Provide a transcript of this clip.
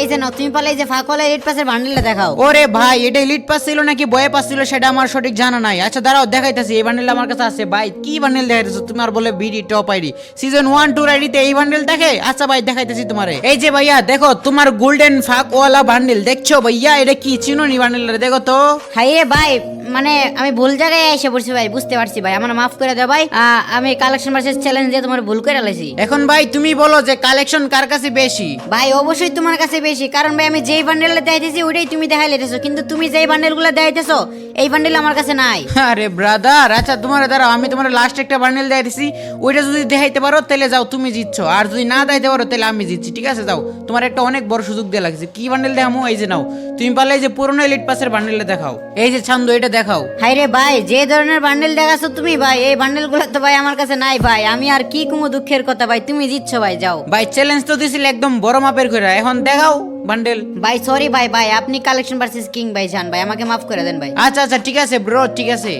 এই যে নাও তুমি পারলে এই যে ফাঁকলে এলিট পাসের বান্ডেলটা দেখাও। ওরে ভাই, এটা এলিট পাস ছিল নাকি বয়ে পাস ছিল সেটা আমার সঠিক জানা নাই। আচ্ছা দাঁড়াও দেখাইতেছি, এই বান্ডেল আমার কাছে আছে। ভাই কি বান্ডেল দেখাইতেছো তোমার? বলে বিডি টপ আইডি সিজন 1-2 আইডিতে এই বান্ডেল দেখে। আচ্ছা ভাই দেখাইতেছি তোমারে। এই যে ভাইয়া দেখো তোমার গোল্ডেন ফাঁকওয়ালা বান্ডেল দেখছো ভাইয়া? এটা কি চিনো নি বান্ডেলটা? দেখো তো। হাই রে ভাই, মানে আমি ভুল জায়গায় এসে পড়ছি ভাই, বুঝতে পারছি ভাই, আমার মাফ করে দাও ভাই। আমি কালেকশন ভার্সেস চ্যালেঞ্জ দিয়ে তোমার ভুল করে লাইছি। এখন ভাই তুমি বলো যে কালেকশন কার কাছে বেশি? ভাই অবশ্যই তোমার কাছে বেশি, কারণ ভাই আমি যেই বান্ডেলটা দেখাইতেছি ওইটাই তুমি দেখাই লেতেছো, কিন্তু তুমি যেই বান্ডেলগুলো দেখাইতেছো এই বান্ডেল আমার কাছে নাই। আরে ব্রাদার, আচ্ছা তোমার দাঁড়াও, আমি তোমার লাস্ট একটা বান্ডেল দেখাইতেছি, ওইটা যদি দেখাইতে পারো তাহলে যাও তুমি জিতছো, আর যদি না দেখাইতে পারো তাহলে আমি জিতছি। ঠিক আছে যাও, তোমার একটা অনেক বড় সুযোগ দেওয়া লাগছে। কি বান্ডেল দেখামো? এই যে নাও, তুমি পারলে এই যে পুরনো এলিট পাসের বান্ডেলটা দেখাও। এই যে ছান্দু, এটা দেখাও। হাই রে ভাই, যে ধরনের বান্ডেল দেখাচ্ছ তুমি ভাই, এই বান্ডেলগুলো তো ভাই আমার কাছে নাই ভাই। আমি আর কি কুমু দুঃখের কথা ভাই, তুমি জিতছো ভাই, যাও ভাই চ্যালেঞ্জ তো দিছিল একদম বড় মাপের করে, এখন দেখাও বান্ডেল। ভাই। সরি ভাই, ভাই আপনি কালেকশন ভার্সেস কিং ভাই যান ভাই, আমাকে মাফ করে দেন ভাই। আচ্ছা আচ্ছা ঠিক আছে ব্রো, ঠিক আছে।